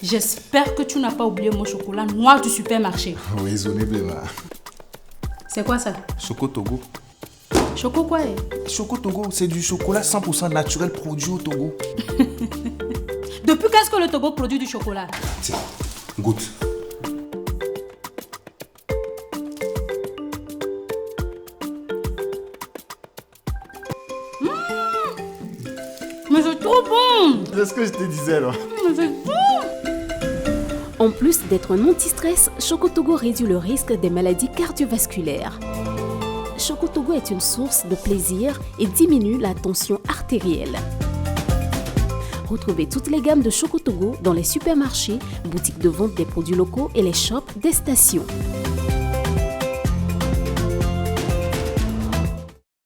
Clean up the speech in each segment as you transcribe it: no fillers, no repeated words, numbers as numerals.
J'espère que tu n'as pas oublié mon chocolat noir du supermarché. Raisonnablement. C'est quoi ça? Choco Togo. Choco quoi? Choco Togo, c'est du chocolat 100% naturel produit au Togo. Depuis quand est-ce que le Togo produit du chocolat? Tiens, goûte. Mais c'est trop bon! C'est ce que je te disais là. Mais c'est bon! En plus d'être un anti-stress, Choco Togo réduit le risque des maladies cardiovasculaires. Choco Togo est une source de plaisir et diminue la tension artérielle. Retrouvez toutes les gammes de Choco Togo dans les supermarchés, boutiques de vente des produits locaux et les shops des stations.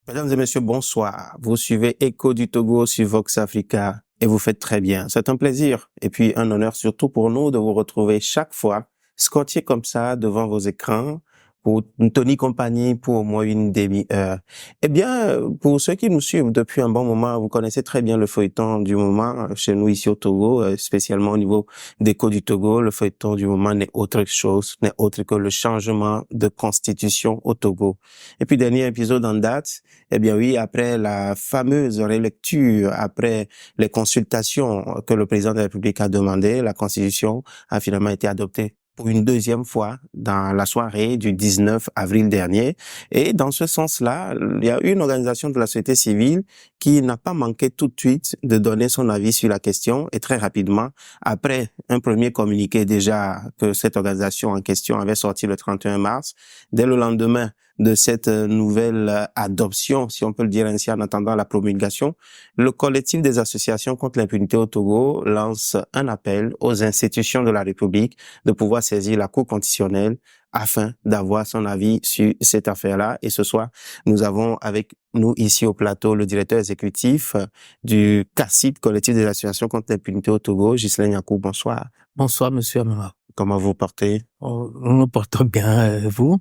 Mesdames et messieurs, bonsoir. Vous suivez Écho du Togo sur Vox Africa et vous faites très bien. C'est un plaisir et puis un honneur surtout pour nous de vous retrouver chaque fois, scotché comme ça devant vos écrans pour nous tenir compagnie pour au moins une demi-heure. Eh bien, pour ceux qui nous suivent depuis un bon moment, vous connaissez très bien le feuilleton du moment chez nous ici au Togo, spécialement au niveau d'Écho du Togo. Le feuilleton du moment n'est autre que le changement de constitution au Togo. Et puis, dernier épisode en date, eh bien oui, après la fameuse relecture, après les consultations que le président de la République a demandé, la constitution a finalement été adoptée pour une deuxième fois dans la soirée du 19 avril dernier. Et dans ce sens-là, il y a une organisation de la société civile qui n'a pas manqué tout de suite de donner son avis sur la question et très rapidement, après un premier communiqué déjà que cette organisation en question avait sorti le 31 mars, dès le lendemain de cette nouvelle adoption, si on peut le dire ainsi, en attendant la promulgation, le collectif des associations contre l'impunité au Togo lance un appel aux institutions de la République de pouvoir saisir la Cour constitutionnelle afin d'avoir son avis sur cette affaire-là. Et ce soir, nous avons avec nous ici au plateau le directeur exécutif du CACIT, collectif des associations contre l'impunité au Togo, Ghislain Yakou. Bonsoir. Bonsoir, monsieur Amara. Comment vous portez? Nous nous portons bien, vous?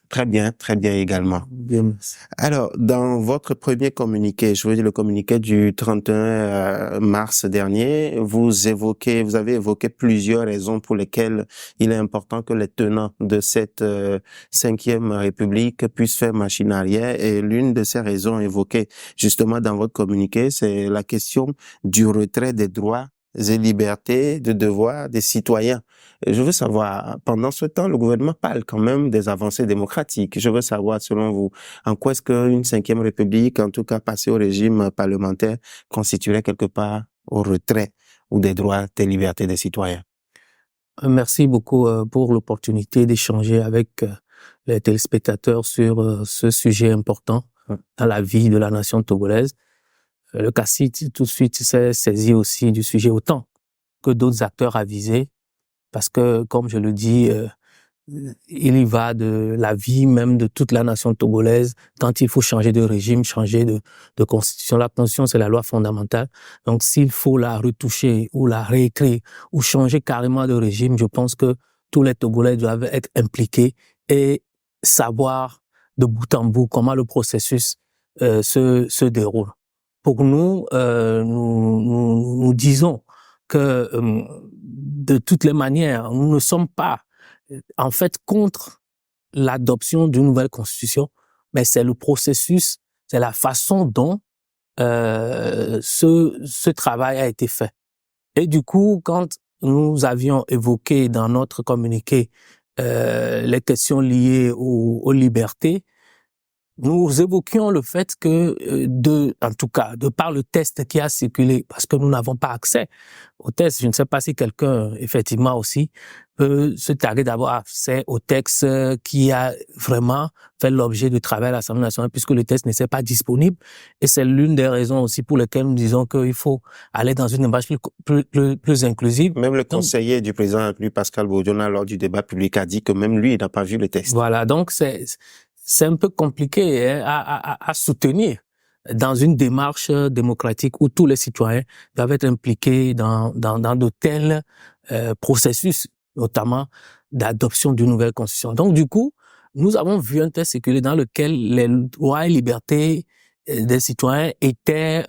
Très bien également. Bien, merci. Alors, dans votre premier communiqué, je veux dire le communiqué du 31 mars dernier, vous avez évoqué plusieurs raisons pour lesquelles il est important que les tenants de cette cinquième République puissent faire machine arrière. Et l'une de ces raisons évoquées justement dans votre communiqué, c'est la question du retrait des droits et libertés, de devoirs des citoyens. Je veux savoir, pendant ce temps, le gouvernement parle quand même des avancées démocratiques. Je veux savoir, selon vous, en quoi est-ce qu'une cinquième république, en tout cas passée au régime parlementaire, constituerait quelque part au retrait ou des droits et libertés des citoyens? Merci beaucoup pour l'opportunité d'échanger avec les téléspectateurs sur ce sujet important dans la vie de la nation togolaise. Le CACIT, tout de suite, s'est saisi aussi du sujet autant que d'autres acteurs avisés, parce que, comme je le dis, il y va de la vie même de toute la nation togolaise, quand il faut changer de régime, changer de constitution. La constitution, c'est la loi fondamentale. Donc, s'il faut la retoucher ou la réécrire ou changer carrément de régime, je pense que tous les Togolais doivent être impliqués et savoir de bout en bout comment le processus se déroule. Pour nous, nous disons que de toutes les manières, nous ne sommes pas en fait contre l'adoption d'une nouvelle constitution, mais c'est le processus, c'est la façon dont ce travail a été fait. Et du coup, quand nous avions évoqué dans notre communiqué les questions liées aux libertés, nous évoquions le fait que, en tout cas, de par le test qui a circulé, parce que nous n'avons pas accès au test, je ne sais pas si quelqu'un, effectivement aussi, peut se targuer d'avoir accès au texte qui a vraiment fait l'objet du travail à l'Assemblée nationale, puisque le test n'était pas disponible. Et c'est l'une des raisons aussi pour lesquelles nous disons qu'il faut aller dans une démarche plus inclusive. Même le conseiller du président de la République, Pascal Bourdieu, lors du débat public, a dit que même lui, il n'a pas vu le test. Voilà, donc c'est un peu compliqué à soutenir dans une démarche démocratique où tous les citoyens doivent être impliqués dans de tels processus, notamment d'adoption d'une nouvelle constitution. Donc du coup, nous avons vu un texte circuler dans lequel les droits et libertés des citoyens étaient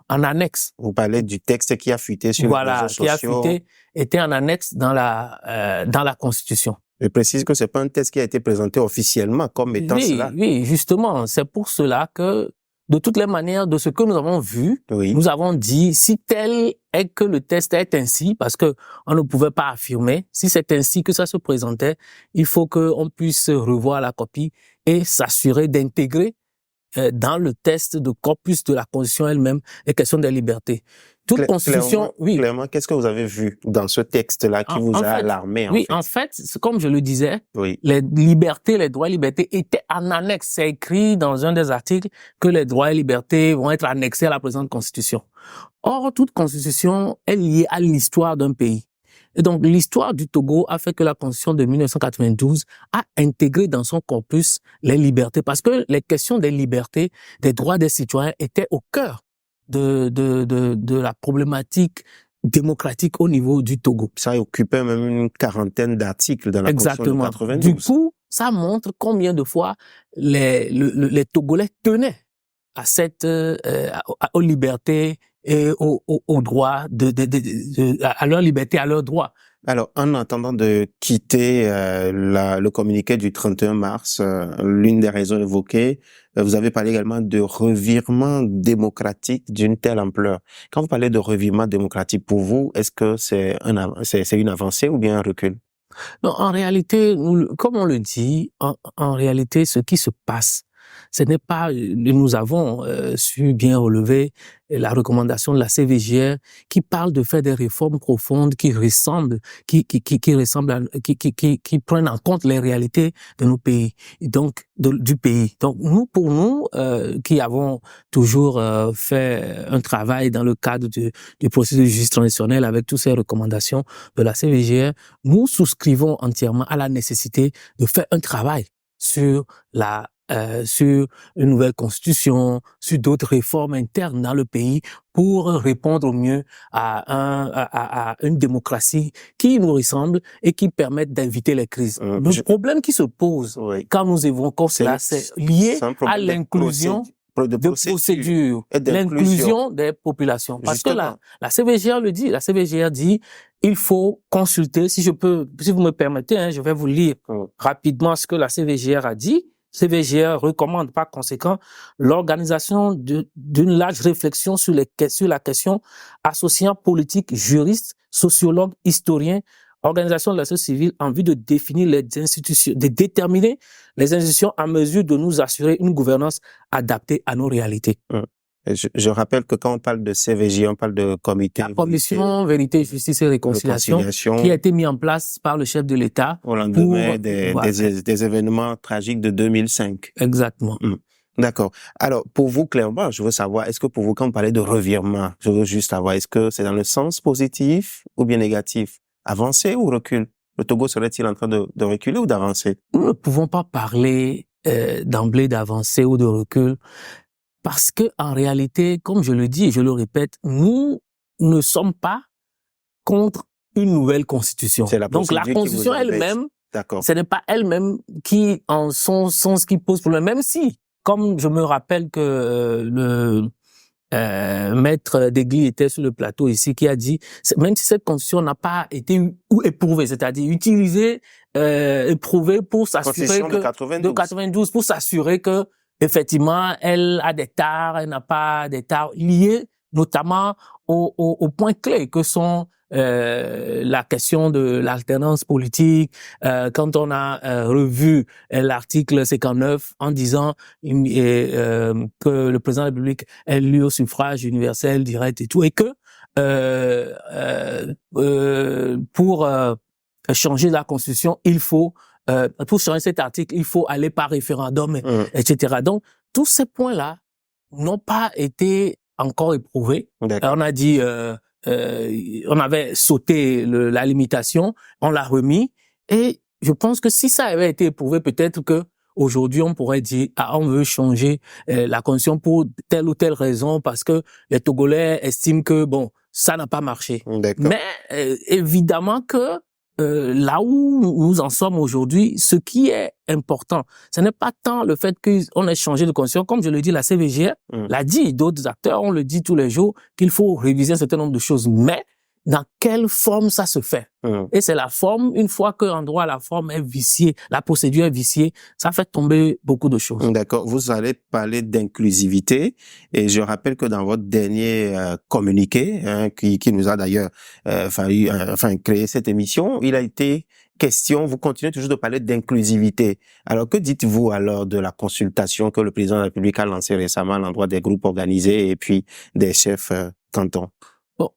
en annexe. Vous parlez du texte qui a fuité sur les réseaux sociaux. Qui a fuité, était en annexe dans la Constitution. Je précise que c'est pas un texte qui a été présenté officiellement comme étant cela. Oui, justement, c'est pour cela que, de toutes les manières, de ce que nous avons vu, nous avons dit, si tel est que le texte est ainsi, parce que on ne pouvait pas affirmer, si c'est ainsi que ça se présentait, il faut qu'on puisse revoir la copie et s'assurer d'intégrer dans le test de corpus de la Constitution elle-même les questions des libertés. Toute Constitution, Clairement, qu'est-ce que vous avez vu dans ce texte-là qui vous a alarmé, en fait, comme je le disais, les libertés, les droits et libertés étaient en annexe. C'est écrit dans un des articles que les droits et libertés vont être annexés à la présente Constitution. Or, toute Constitution est liée à l'histoire d'un pays. Et donc, l'histoire du Togo a fait que la Constitution de 1992 a intégré dans son corpus les libertés, parce que les questions des libertés, des droits des citoyens étaient au cœur de la problématique démocratique au niveau du Togo. Ça occupait même une quarantaine d'articles dans la Constitution de 92. Du coup, ça montre combien de fois les Togolais tenaient à aux libertés et aux droits à leur liberté, à leurs droits. Alors, en attendant de quitter le communiqué du 31 mars, l'une des raisons évoquées, vous avez parlé également de revirement démocratique d'une telle ampleur. Quand vous parlez de revirement démocratique, pour vous, est-ce que c'est une avancée ou bien un recul? Non, en réalité, comme on le dit, en réalité, ce qui se passe, ce n'est pas, nous avons su bien relever la recommandation de la CVJR qui parle de faire des réformes profondes qui prennent en compte les réalités de nos pays, donc du pays. Donc pour nous qui avons toujours fait un travail dans le cadre du processus de justice transitionnelle avec toutes ces recommandations de la CVJR, nous souscrivons entièrement à la nécessité de faire un travail sur sur une nouvelle constitution, sur d'autres réformes internes dans le pays pour répondre au mieux à une démocratie qui nous ressemble et qui permette d'éviter les crises. Le problème qui se pose quand nous évoquons cela, c'est lié à l'inclusion de procédures, l'inclusion des populations. Parce que la CVJR le dit, la CVJR dit, il faut consulter, si vous me permettez, je vais vous lire rapidement ce que la CVJR a dit. CVJR recommande par conséquent l'organisation d'une large réflexion sur la question associant politiques, juristes, sociologues, historiens, organisations de la société civile en vue de définir de déterminer les institutions en mesure de nous assurer une gouvernance adaptée à nos réalités. Je rappelle que quand on parle de CVJ, on parle de comité. La commission Vérité, Justice et Réconciliation qui a été mis en place par le chef de l'État. Au lendemain des événements tragiques de 2005. Exactement. D'accord. Alors, pour vous, clairement, je veux savoir, est-ce que pour vous, quand on parlait de revirement, je veux juste savoir, est-ce que c'est dans le sens positif ou bien négatif? Avancer ou recul? Le Togo serait-il en train de reculer ou d'avancer? Nous ne pouvons pas parler d'emblée d'avancer ou de recul. Parce que, en réalité, comme je le dis et je le répète, nous ne sommes pas contre une nouvelle constitution. Donc, la constitution elle-même, ce n'est pas elle-même qui, en son sens, qui pose problème. Même si, comme je me rappelle que le maître Degli était sur le plateau ici, qui a dit, même si cette constitution n'a pas été éprouvée, c'est-à-dire utilisée, éprouvée pour s'assurer que de 92 pour s'assurer que effectivement, elle a des tares, elle n'a pas des tares liées notamment aux points clés que sont la question de l'alternance politique. Quand on a revu l'article 59 en disant que le président de la République est élu au suffrage universel, direct et tout, et que pour changer la Constitution, il faut pour changer cet article, il faut aller par référendum, etc. Donc, tous ces points-là n'ont pas été encore éprouvés. On a dit, on avait sauté la limitation, on l'a remis, et je pense que si ça avait été éprouvé, peut-être que aujourd'hui on pourrait dire, on veut changer la constitution pour telle ou telle raison, parce que les Togolais estiment que ça n'a pas marché. Mais évidemment que là où nous en sommes aujourd'hui, ce qui est important, ce n'est pas tant le fait qu'on ait changé de constitution, comme je le dis, la CVGR l'a dit, d'autres acteurs, on le dit tous les jours, qu'il faut réviser un certain nombre de choses, mais dans quelle forme ça se fait? Et c'est la forme, une fois qu'en droit la forme est viciée, la procédure est viciée, ça fait tomber beaucoup de choses. D'accord. Vous allez parler d'inclusivité et je rappelle que dans votre dernier communiqué, qui nous a d'ailleurs créé cette émission, il a été question, vous continuez toujours de parler d'inclusivité. Alors que dites-vous alors de la consultation que le président de la République a lancée récemment à l'endroit des groupes organisés et puis des chefs cantons? Bon.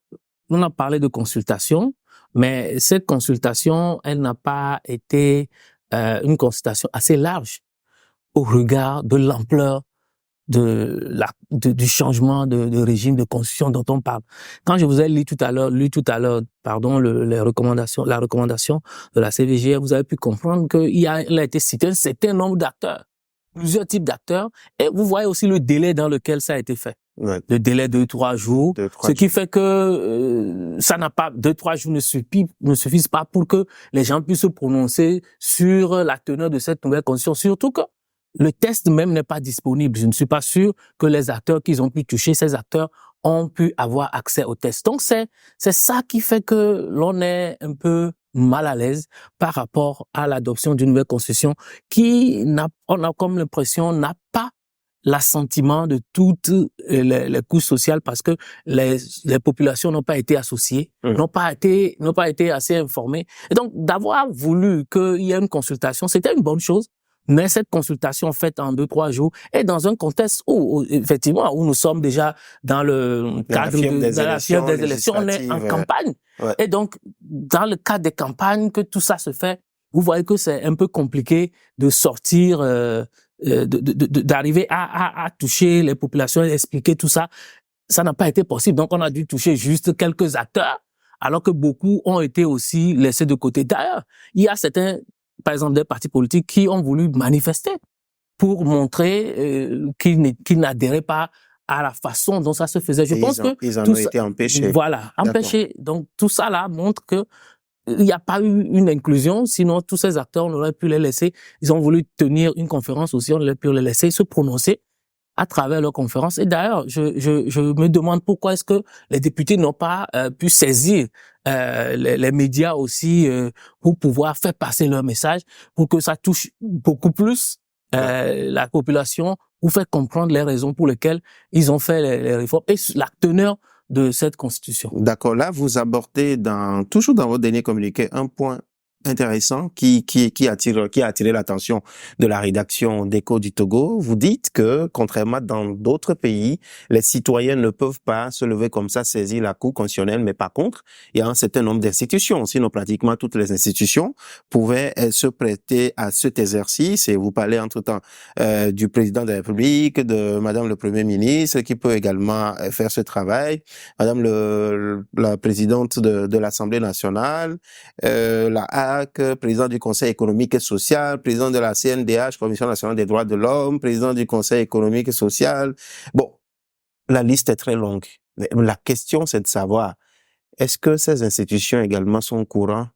On a parlé de consultation, mais cette consultation, elle n'a pas été une consultation assez large au regard de l'ampleur du changement de régime de constitution dont on parle. Quand je vous ai lu tout à l'heure, la recommandation de la CVGR, vous avez pu comprendre qu'il a été cité un certain nombre d'acteurs, plusieurs types d'acteurs, et vous voyez aussi le délai dans lequel ça a été fait. Ouais. Le délai de 3 jours, ce qui fait que ça n'a pas 2-3 jours ne suffisent pas pour que les gens puissent se prononcer sur la teneur de cette nouvelle constitution, surtout que le test même n'est pas disponible. Je ne suis pas sûr que les acteurs qu'ils ont pu toucher, ces acteurs ont pu avoir accès au test. Donc c'est ça qui fait que l'on est un peu mal à l'aise par rapport à l'adoption d'une nouvelle constitution qui on a comme l'impression n'a pas l'assentiment de toutes les couches sociales parce que les populations n'ont pas été associées, n'ont pas été assez informées. Et donc, d'avoir voulu qu'il y ait une consultation, c'était une bonne chose. Mais cette consultation faite en 2-3 jours est dans un contexte où effectivement, où nous sommes déjà dans le cadre de la fièvre des élections, on est en campagne. Ouais. Et donc, dans le cadre des campagnes, que tout ça se fait, vous voyez que c'est un peu compliqué de sortir, d'arriver à toucher les populations et expliquer tout ça. Ça n'a pas été possible. Donc, on a dû toucher juste quelques acteurs, alors que beaucoup ont été aussi laissés de côté. D'ailleurs, il y a certains, par exemple, des partis politiques qui ont voulu manifester pour montrer qu'ils n'adhéraient pas à la façon dont ça se faisait. Je pense que ils en ont été empêchés. Voilà, empêchés. Donc, tout ça là montre que il n'y a pas eu une inclusion, sinon tous ces acteurs, on aurait pu les laisser. Ils ont voulu tenir une conférence aussi, on aurait pu les laisser se prononcer à travers leur conférence. Et d'ailleurs, je me demande pourquoi est-ce que les députés n'ont pas pu saisir les médias aussi pour pouvoir faire passer leur message, pour que ça touche beaucoup plus la population, pour faire comprendre les raisons pour lesquelles ils ont fait les réformes et la teneur de cette constitution. D'accord. Là, vous abordez toujours dans votre dernier communiqué un point intéressant qui a attiré l'attention de la rédaction d'Écho du Togo. Vous dites que, contrairement dans d'autres pays, les citoyens ne peuvent pas se lever comme ça, saisir la Cour constitutionnelle, mais par contre, il y a un certain nombre d'institutions, sinon pratiquement toutes les institutions pouvaient se prêter à cet exercice. Et vous parlez entre-temps du président de la République, de Madame le Premier ministre, qui peut également faire ce travail, Madame la présidente de l'Assemblée nationale, la président du Conseil économique et social, président de la CNDH, Commission nationale des droits de l'homme, président du Conseil économique et social. Bon, la liste est très longue. La question, c'est de savoir, est-ce que ces institutions également sont au courant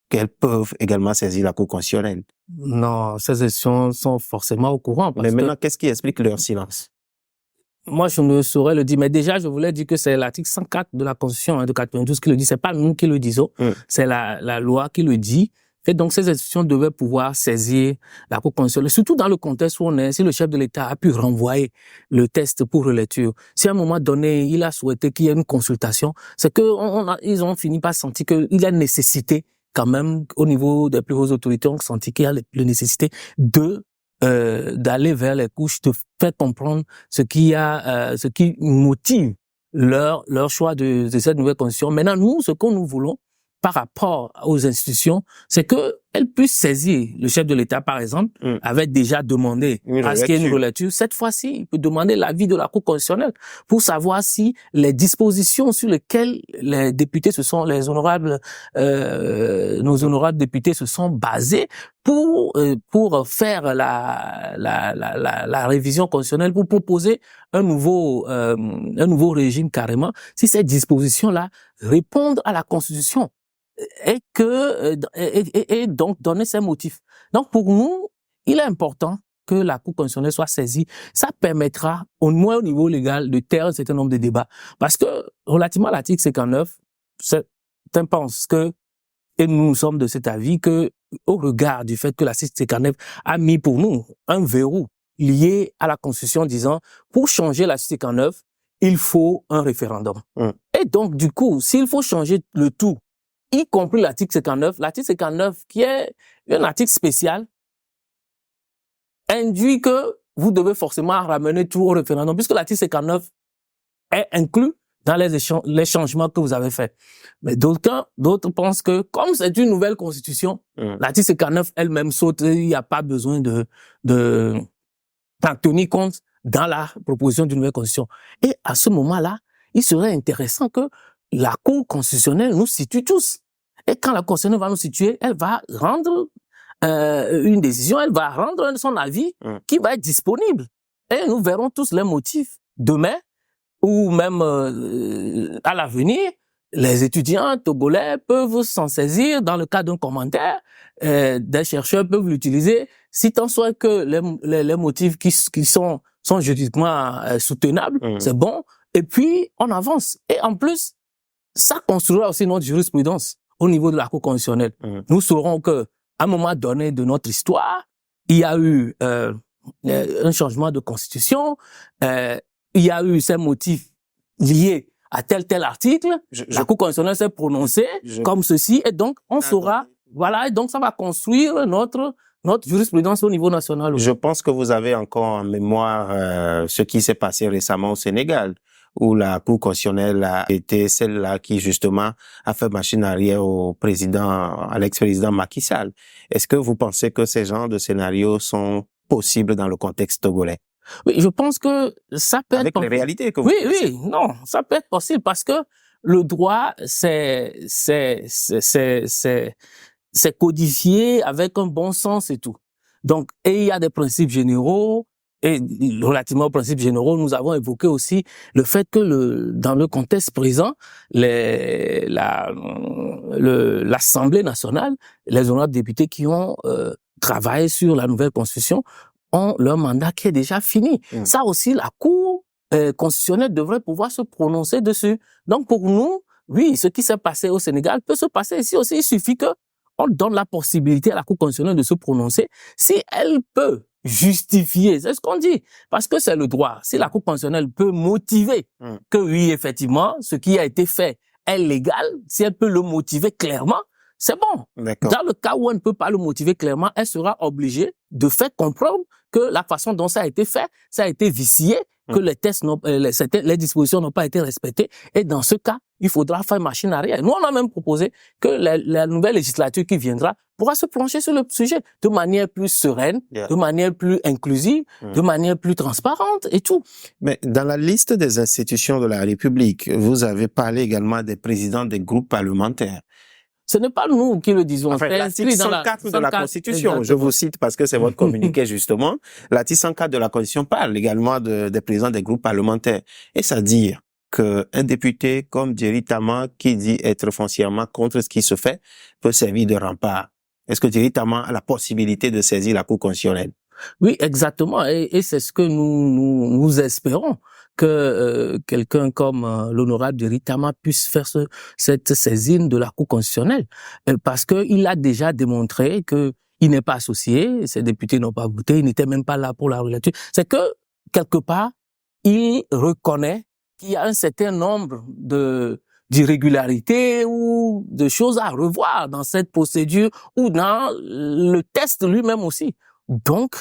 qu'elles peuvent également saisir la Cour constitutionnelle? Non, ces institutions sont forcément au courant. Mais maintenant, qu'est-ce qui explique leur silence? Moi, je ne saurais le dire, mais déjà, je voulais dire que c'est l'article 104 de la Constitution de 92 qui le dit. C'est pas nous qui le disons, c'est la loi qui le dit. Et donc, ces institutions devaient pouvoir saisir la Cour constitutionnelle, surtout dans le contexte où on est. Si le chef de l'État a pu renvoyer le test pour relecture, si à un moment donné, il a souhaité qu'il y ait une consultation, c'est que ils ont fini par sentir qu'il y a nécessité, quand même, au niveau des plus hautes autorités, on sentit qu'il y a la nécessité d'aller vers les couches, de faire comprendre ce qui motive leur choix de cette nouvelle constitution. Maintenant, nous, ce que nous voulons par rapport aux institutions, c'est que elles puissent saisir. Le chef de l'État, par exemple, avait déjà demandé à ce qu'il y ait une relecture. Cette fois-ci, il peut demander l'avis de la Cour constitutionnelle pour savoir si les dispositions sur lesquelles les députés nos honorables députés se sont basés pour faire la révision constitutionnelle, pour proposer un nouveau régime carrément, si ces dispositions-là répondent à la Constitution. et donc donner ses motifs. Donc pour nous, il est important que la Cour constitutionnelle soit saisie. Ça permettra, au moins au niveau légal, de taire un certain nombre de débats. Parce que, relativement à l'article 59, certains pensent que, et nous sommes de cet avis, que, au regard du fait que l'article 59 a mis pour nous un verrou lié à la Constitution disant, pour changer l'article 59, il faut un référendum. Et donc, du coup, s'il faut changer le tout, y compris l'article 59, qui est un article spécial, induit que vous devez forcément ramener tout au référendum, puisque l'article 59 est inclus dans les changements que vous avez faits. Mais d'autres pensent que, comme c'est une nouvelle constitution, l'article 59 elle-même saute, il n'y a pas besoin d'en tenir compte dans la proposition d'une nouvelle constitution. Et à ce moment-là, il serait intéressant que la Cour constitutionnelle nous situe tous. Et quand la Cour constitutionnelle va nous situer, elle va rendre une décision, elle va rendre son avis qui va être disponible. Et nous verrons tous les motifs demain ou même à l'avenir. Les étudiants togolais peuvent s'en saisir dans le cadre d'un commentaire. Des chercheurs peuvent l'utiliser si tant soit que les motifs qui sont juridiquement soutenables, c'est bon. Et puis, on avance. Et en plus, ça construira aussi notre jurisprudence au niveau de la Cour constitutionnelle. Nous saurons que à un moment donné de notre histoire, il y a eu un changement de constitution, il y a eu ces motifs liés à tel article, la Cour constitutionnelle s'est prononcée comme ceci, et donc on saura, voilà, et donc ça va construire notre jurisprudence au niveau national. Je pense que vous avez encore en mémoire ce qui s'est passé récemment au Sénégal, où la Cour constitutionnelle a été celle-là qui, justement, a fait machine arrière à l'ex-président Macky Sall. Est-ce que vous pensez que ces genres de scénarios sont possibles dans le contexte togolais? Oui, je pense que ça peut être... Avec les réalités que vous connaissez. Oui, non, ça peut être possible parce que le droit, c'est codifié avec un bon sens et tout. Donc, et il y a des principes généraux. Et relativement aux principes généraux, nous avons évoqué aussi le fait que dans le contexte présent, l'Assemblée nationale, les honorables députés qui ont travaillé sur la nouvelle constitution ont leur mandat qui est déjà fini. Ça aussi, la Cour constitutionnelle devrait pouvoir se prononcer dessus. Donc pour nous, oui, ce qui s'est passé au Sénégal peut se passer ici aussi. Il suffit que on donne la possibilité à la Cour constitutionnelle de se prononcer. Si elle peut justifier, c'est ce qu'on dit, parce que c'est le droit. Si la Cour constitutionnelle peut motiver que oui, effectivement, ce qui a été fait est légal, si elle peut le motiver clairement, c'est bon. Dans le cas où elle ne peut pas le motiver clairement, elle sera obligée de faire comprendre que la façon dont ça a été fait, ça a été vicié, que les tests les dispositions n'ont pas été respectées. Et dans ce cas, il faudra faire machine arrière. Nous, on a même proposé que la nouvelle législature qui viendra pourra se pencher sur le sujet de manière plus sereine, de manière plus inclusive, de manière plus transparente et tout. Mais dans la liste des institutions de la République, vous avez parlé également des présidents des groupes parlementaires. Ce n'est pas nous qui le disons. Enfin, l'article 104 de la Constitution, exactement. Je vous cite parce que c'est votre communiqué justement. L'article 104 de la Constitution parle également des présidents des groupes parlementaires. Et ça dit qu'un député comme Jerry Tama, qui dit être foncièrement contre ce qui se fait, peut servir de rempart. Est-ce que Jerry Tama a la possibilité de saisir la Cour constitutionnelle? Oui, exactement. Et c'est ce que nous espérons, que quelqu'un comme l'honorable Jerry Tama puisse faire cette saisine de la Cour constitutionnelle, parce que il a déjà démontré que il n'est pas associé, ses députés n'ont pas voté, il n'était même pas là pour la relecture. C'est que quelque part, il reconnaît qu'il y a un certain nombre d'irrégularités ou de choses à revoir dans cette procédure ou dans le test lui-même aussi. Donc,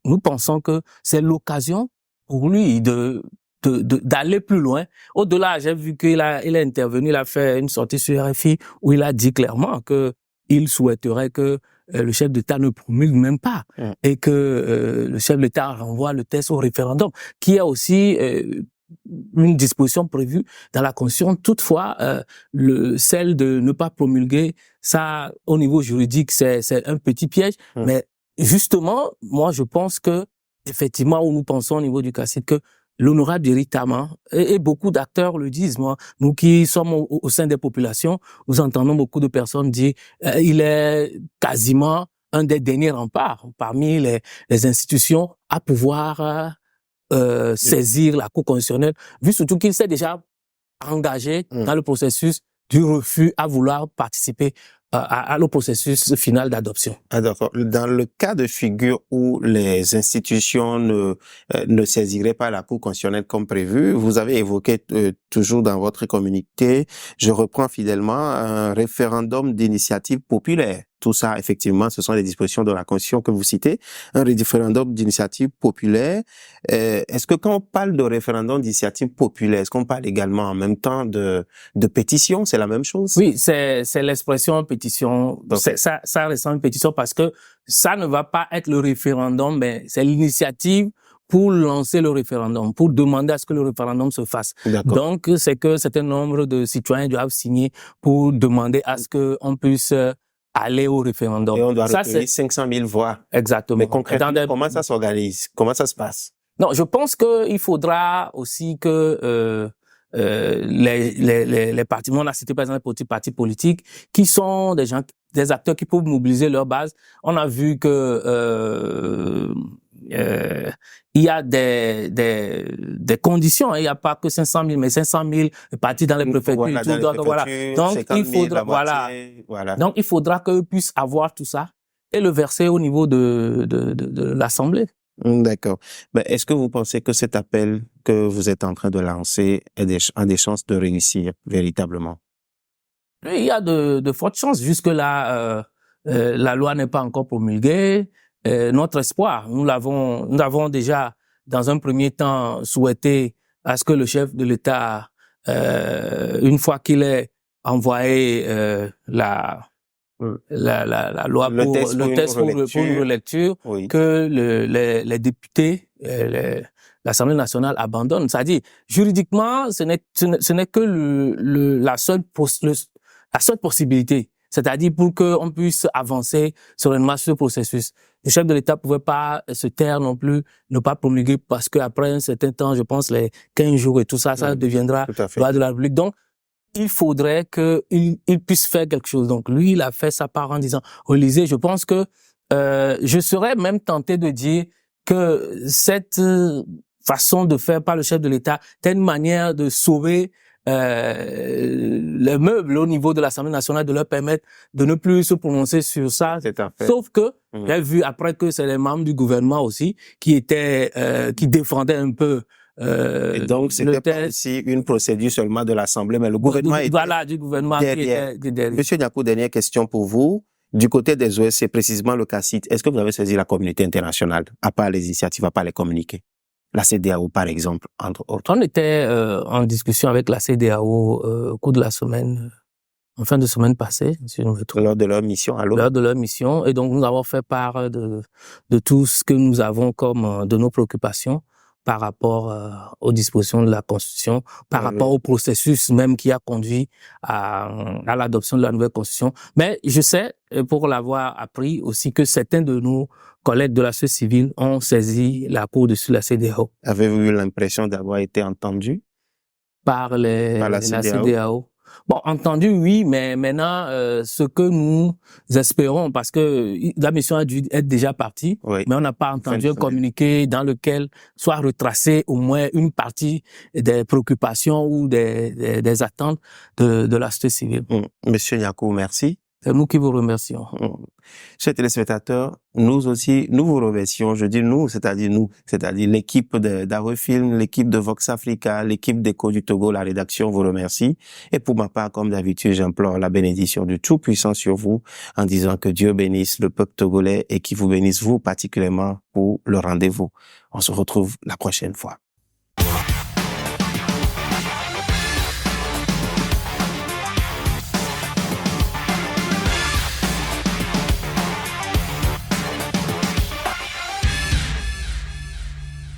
nous pensons que c'est l'occasion pour lui d'aller plus loin. Au-delà, j'ai vu qu'il a intervenu, il a fait une sortie sur RFI où il a dit clairement que il souhaiterait que le chef d'État ne promulgue même pas et que le chef d'État renvoie le test au référendum, qui est aussi une disposition prévue dans la Constitution. Toutefois, celle de ne pas promulguer, ça, au niveau juridique, c'est un petit piège, mais justement, moi, je pense que, effectivement, où nous pensons au niveau du CACIT, que l'honorable Jerry Tama, et beaucoup d'acteurs le disent, moi, nous qui sommes au sein des populations, nous entendons beaucoup de personnes dire, il est quasiment un des derniers remparts parmi les institutions à pouvoir saisir la Cour constitutionnelle, vu surtout qu'il s'est déjà engagé dans le processus du refus à vouloir participer au processus final d'adoption. Ah, d'accord. Dans le cas de figure où les institutions ne saisiraient pas la Cour constitutionnelle comme prévu, vous avez évoqué toujours dans votre communiqué, je reprends fidèlement, un référendum d'initiative populaire. Tout ça, effectivement, ce sont les dispositions de la Constitution que vous citez. Un référendum d'initiative populaire. Est-ce que quand on parle de référendum d'initiative populaire, est-ce qu'on parle également en même temps de pétition? C'est la même chose? Oui, c'est l'expression pétition. Donc, ça ressemble à une pétition parce que ça ne va pas être le référendum, mais c'est l'initiative pour lancer le référendum, pour demander à ce que le référendum se fasse. Donc, c'est que un certain nombre de citoyens doivent signer pour demander à ce que on puisse aller au référendum. Et on doit recueillir 500 000 voix. Exactement. Mais concrètement, comment ça s'organise? Comment ça se passe? Non, je pense que il faudra aussi que les partis, on a cité par exemple les partis politiques, qui sont des acteurs qui peuvent mobiliser leur base. On a vu que il y a des conditions, hein. Il n'y a pas que 500 000, mais 500 000 partis dans les préfectures. Voilà. Donc, il faudra, voilà. Donc, il faudra qu'eux puissent avoir tout ça et le verser au niveau de l'Assemblée. D'accord. Mais est-ce que vous pensez que cet appel que vous êtes en train de lancer a des chances de réussir véritablement? Oui, il y a de fortes chances. Jusque-là, la loi n'est pas encore promulguée. Notre espoir, nous avons déjà, dans un premier temps, souhaité à ce que le chef de l'État, une fois qu'il ait envoyé la loi le test pour une relecture, oui, que les députés, l'Assemblée nationale abandonne. C'est-à-dire, juridiquement, ce n'est que la seule possibilité. C'est-à-dire pour qu'on puisse avancer sereinement sur ce processus. Le chef de l'État pouvait pas se taire non plus, ne pas promulguer, parce qu'après un certain temps, je pense les 15 jours et tout ça, ça deviendra loi de la République. Donc, il faudrait qu'il puisse faire quelque chose. Donc, lui, il a fait sa part en disant au Élysée, je pense que je serais même tenté de dire que cette façon de faire par le chef de l'État est une manière de sauver les meubles au niveau de l'Assemblée nationale, de leur permettre de ne plus se prononcer sur ça. Sauf que j'ai vu après que c'est les membres du gouvernement aussi qui défendaient un peu et donc, c'était pas aussi une procédure seulement de l'Assemblée, mais le gouvernement du gouvernement derrière. Qui est derrière. Monsieur Niakou, dernière question pour vous. Du côté des OS, c'est précisément le CACIT. Est-ce que vous avez saisi la communauté internationale, à part les initiatives, à part les communiqués? La CEDEAO, par exemple, entre autres. On était en discussion avec la CEDEAO au cours de la semaine, en fin de semaine passée, si je me trompe. Lors de leur mission, alors? Lors de leur mission. Et donc, nous avons fait part de tout ce que nous avons comme de nos préoccupations par rapport aux dispositions de la Constitution, par rapport au processus même qui a conduit à l'adoption de la nouvelle Constitution. Mais je sais, pour l'avoir appris aussi, que certains de nos collègues de la société civile ont saisi la Cour de la CEDEAO. Avez-vous eu l'impression d'avoir été entendu? Par la CEDEAO? Bon, entendu, oui, mais maintenant, ce que nous espérons, parce que la mission a dû être déjà partie, mais on n'a pas entendu un communiqué dans lequel soit retracé au moins une partie des préoccupations ou des attentes de la société civile. Monsieur Niakou, merci. C'est nous qui vous remercions. Chers téléspectateurs, nous aussi, nous vous remercions. Je dis nous, c'est-à-dire l'équipe d'Arefilm, l'équipe de Vox Africa, l'équipe d'Écho du Togo, la rédaction vous remercie. Et pour ma part, comme d'habitude, j'implore la bénédiction du Tout-Puissant sur vous en disant que Dieu bénisse le peuple togolais et qu'il vous bénisse vous particulièrement pour le rendez-vous. On se retrouve la prochaine fois.